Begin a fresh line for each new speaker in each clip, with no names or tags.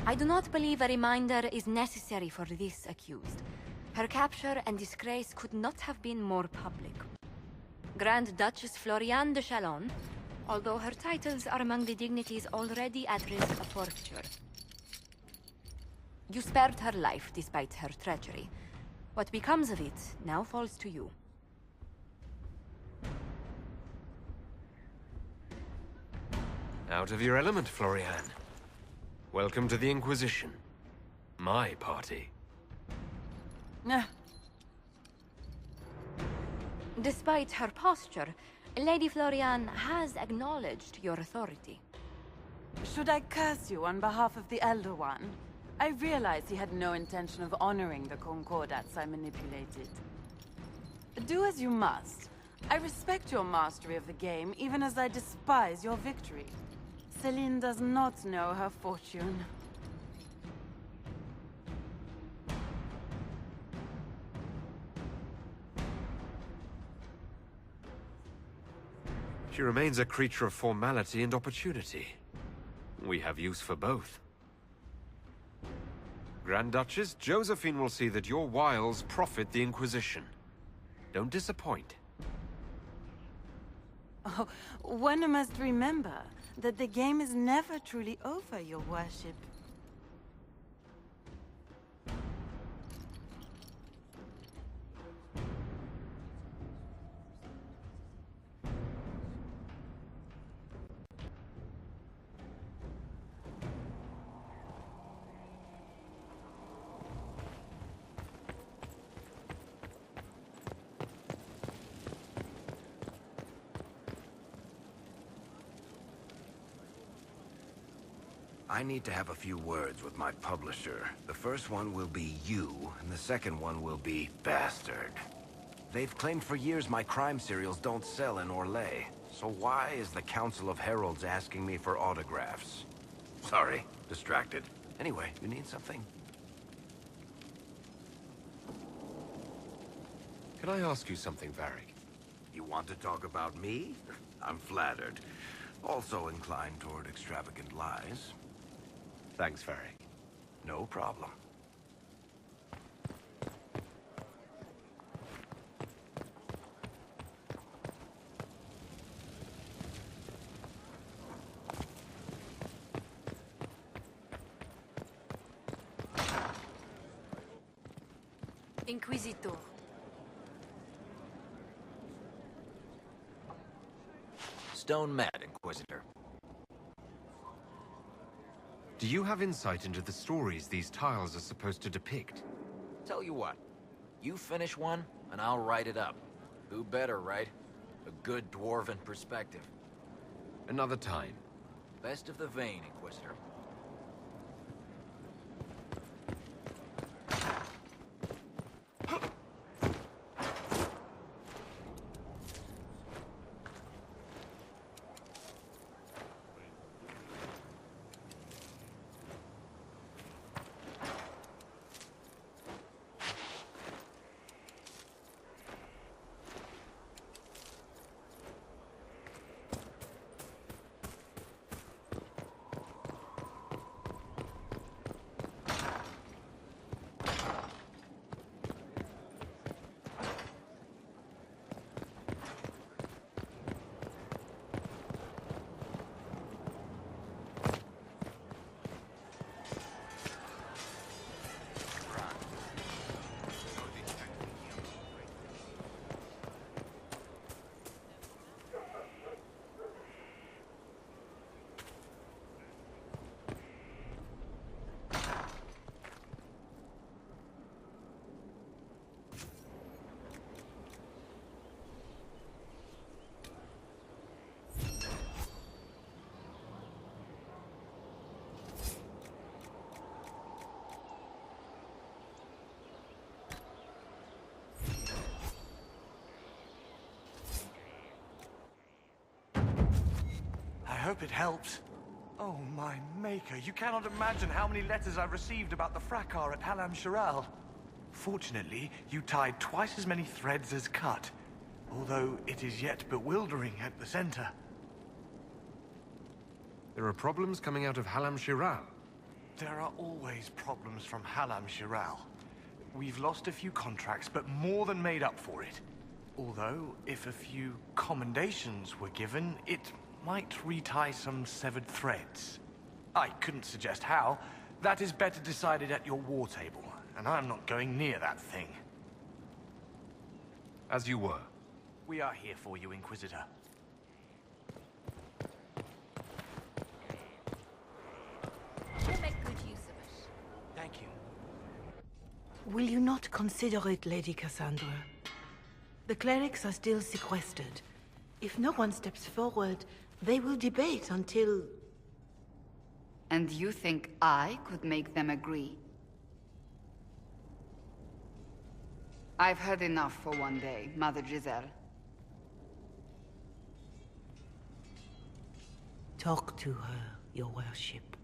I do not believe a reminder is necessary for this accused. Her capture and disgrace could not have been more public. Grand Duchess Floriane de Chalon, although her titles are among the dignities already at risk of forfeiture. You spared her life despite her treachery. What becomes of it now falls to you.
Out of your element, Floriane. Welcome to the Inquisition. My party.
Despite her posture, Lady Floriane has acknowledged your authority.
Should I curse you on behalf of the Elder One? I realize he had no intention of honoring the concordats I manipulated. Do as you must. I respect your mastery of the game, even as I despise your victory. Celine does not know her fortune.
She remains a creature of formality and opportunity. We have use for both. Grand Duchess, Josephine will see that your wiles profit the Inquisition. Don't disappoint.
Oh, one must remember that the game is never truly over, your worship.
I need to have a few words with my publisher. The first one will be you, and the second one will be Bastard. They've claimed for years my crime serials don't sell in Orlais. So why is the Council of Heralds asking me for autographs? Sorry, distracted. Anyway, you need something?
Can I ask you something, Varric?
You want to talk about me? I'm flattered. Also inclined toward extravagant lies.
Thanks, Varric.
No problem.
Inquisitor.
Stone mad, Inquisitor.
Do you have insight into the stories these tiles are supposed to depict?
Tell you what, you finish one, and I'll write it up. Who better, right? A good dwarven perspective.
Another time.
Best of the vein, Inquisitor.
I hope it helps. Oh, my maker, you cannot imagine how many letters I've received about the fracas at Halam Shiral. Fortunately, you tied twice as many threads as cut, although it is yet bewildering at the center.
There are problems coming out of Halam Shiral.
There are always problems from Halam Shiral. We've lost a few contracts, but more than made up for it. Although, if a few commendations were given, it might retie some severed threads. I couldn't suggest how. That is better decided at your war table, and I'm not going near that thing.
As you were.
We are here for you, Inquisitor.
We'll make good use of it.
Thank you.
Will you not consider it, Lady Cassandra? The clerics are still sequestered. If no one steps forward, they will debate until...
And you think I could make them agree? I've heard enough for one day, Mother Giselle.
Talk to her, your worship.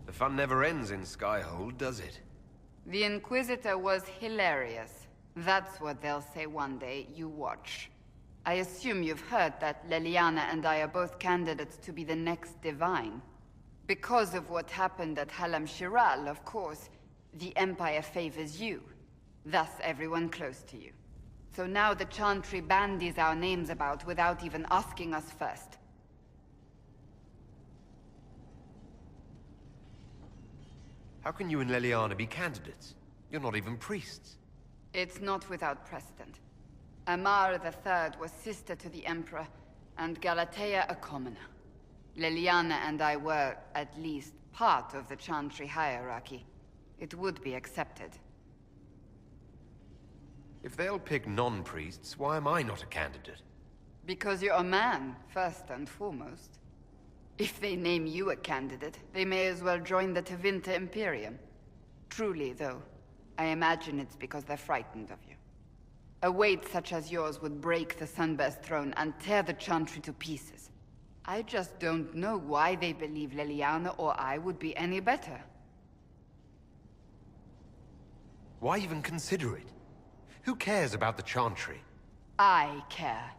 The fun never ends in Skyhold, does it?
The Inquisitor was hilarious. That's what they'll say one day, you watch. I assume you've heard that Leliana and I are both candidates to be the next Divine. Because of what happened at Halam Shiral, of course, the Empire favors you. Thus everyone close to you. So now the Chantry bandies our names about without even asking us first.
How can you and Leliana be candidates? You're not even priests.
It's not without precedent. Amar III was sister to the Emperor, and Galatea a commoner. Leliana and I were, at least, part of the Chantry hierarchy. It would be accepted.
If they'll pick non-priests, why am I not a candidate?
Because you're a man, first and foremost. If they name you a candidate, they may as well join the Tevinter Imperium. Truly, though, I imagine it's because they're frightened of you. A weight such as yours would break the Sunburst throne and tear the Chantry to pieces. I just don't know why they believe Leliana or I would be any better.
Why even consider it? Who cares about the Chantry?
I care.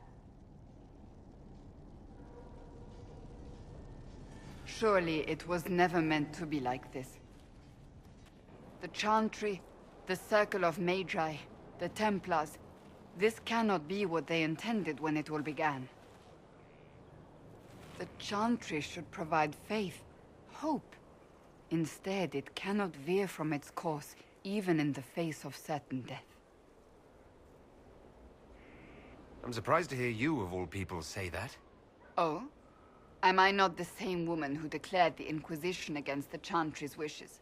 Surely it was never meant to be like this. The Chantry, the Circle of Magi, the Templars, this cannot be what they intended when it all began. The Chantry should provide faith, hope. Instead, it cannot veer from its course, even in the face of certain death.
I'm surprised to hear you, of all people, say that.
Oh? Am I not the same woman who declared the Inquisition against the Chantry's wishes?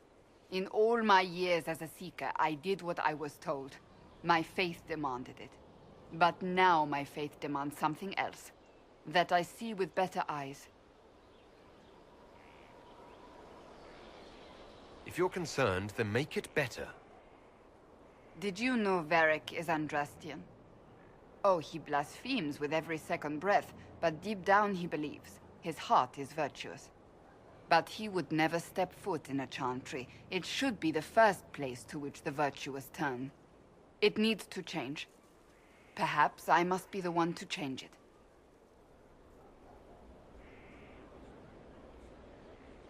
In all my years as a Seeker, I did what I was told. My faith demanded it. But now my faith demands something else. That I see with better eyes.
If you're concerned, then make it better.
Did you know Varric is Andrastian? Oh, he blasphemes with every second breath, but deep down he believes. His heart is virtuous. But he would never step foot in a Chantry. It should be the first place to which the virtuous turn. It needs to change. Perhaps I must be the one to change it.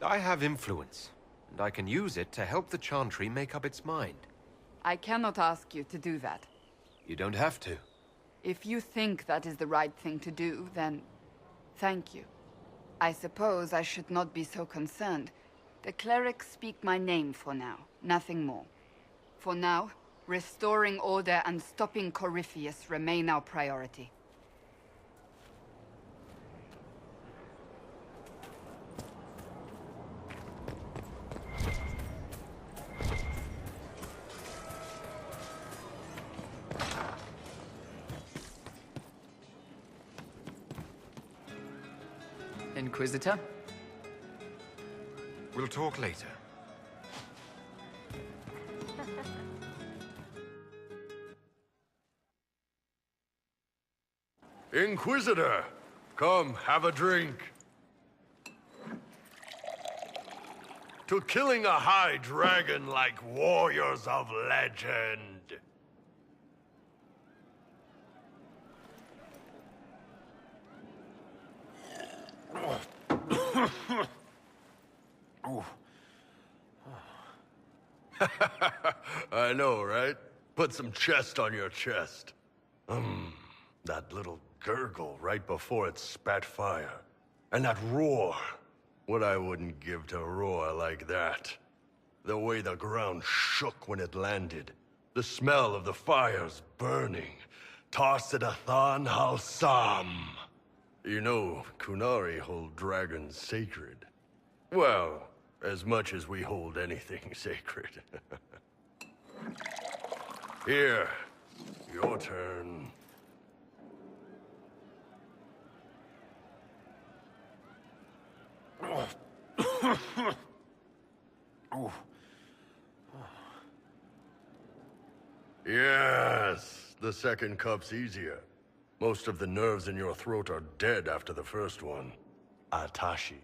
I have influence, and I can use it to help the Chantry make up its mind.
I cannot ask you to do that.
You don't have to.
If you think that is the right thing to do, then thank you. I suppose I should not be so concerned. The clerics speak my name for now, nothing more. For now, restoring order and stopping Corypheus remain our priority.
Inquisitor?
We'll talk later.
Inquisitor, come, have a drink. To killing a high dragon like warriors of legend. I know, right? Put some chest on your chest. That little gurgle right before it spat fire. And that roar. What I wouldn't give to roar like that. The way the ground shook when it landed. The smell of the fires burning. Tarsidathan Halsam. You know, Kunari hold dragons sacred. Well, as much as we hold anything sacred. Here, your turn. Yes, the second cup's easier. Most of the nerves in your throat are dead after the first one. Atashi,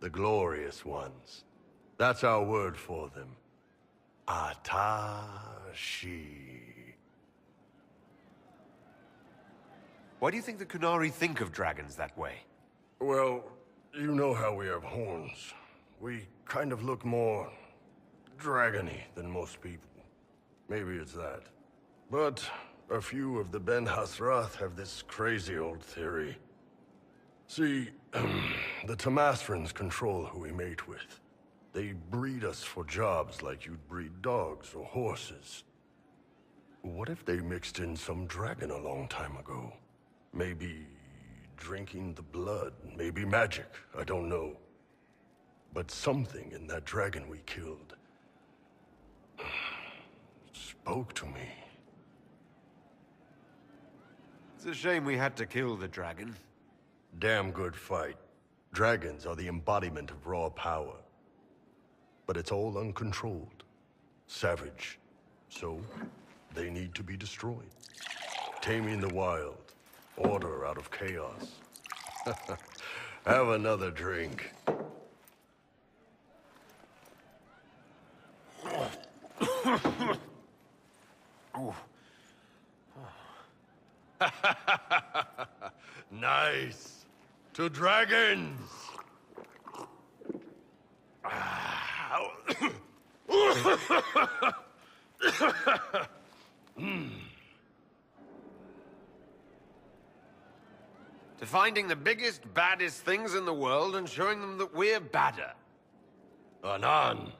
the glorious ones. That's our word for them. Atashi.
Why do you think the Kunari think of dragons that way?
Well, you know how we have horns. We kind of look more dragony than most people. Maybe it's that. But a few of the Ben Hasrath have this crazy old theory. See, the Tamasrans control who we mate with. They breed us for jobs like you'd breed dogs or horses. What if they mixed in some dragon a long time ago? Maybe drinking the blood, maybe magic, I don't know. But something in that dragon we killed spoke to me.
It's a shame we had to kill the dragon.
Damn good fight. Dragons are the embodiment of raw power. But it's all uncontrolled. Savage. So, they need to be destroyed. Taming the wild. Order out of chaos. Have another drink. Nice. To dragons.
To finding the biggest, baddest things in the world and showing them that we're badder.
Anan.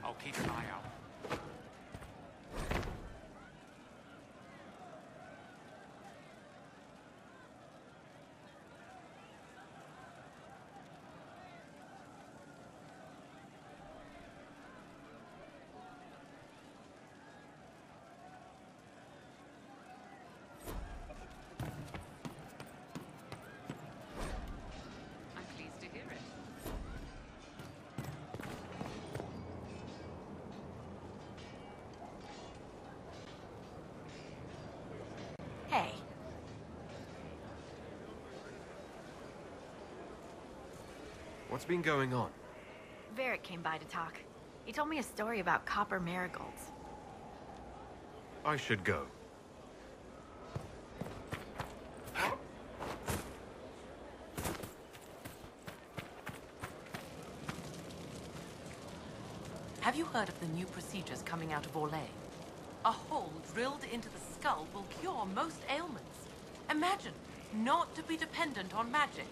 I'll keep an eye out.
I'm pleased to hear it. Hey.
What's been going on?
Varric came by to talk. He told me a story about copper marigolds.
I should go.
Have you heard of the new procedures coming out of Orlais? A hole drilled into the skull will cure most ailments. Imagine, not to be dependent on magic.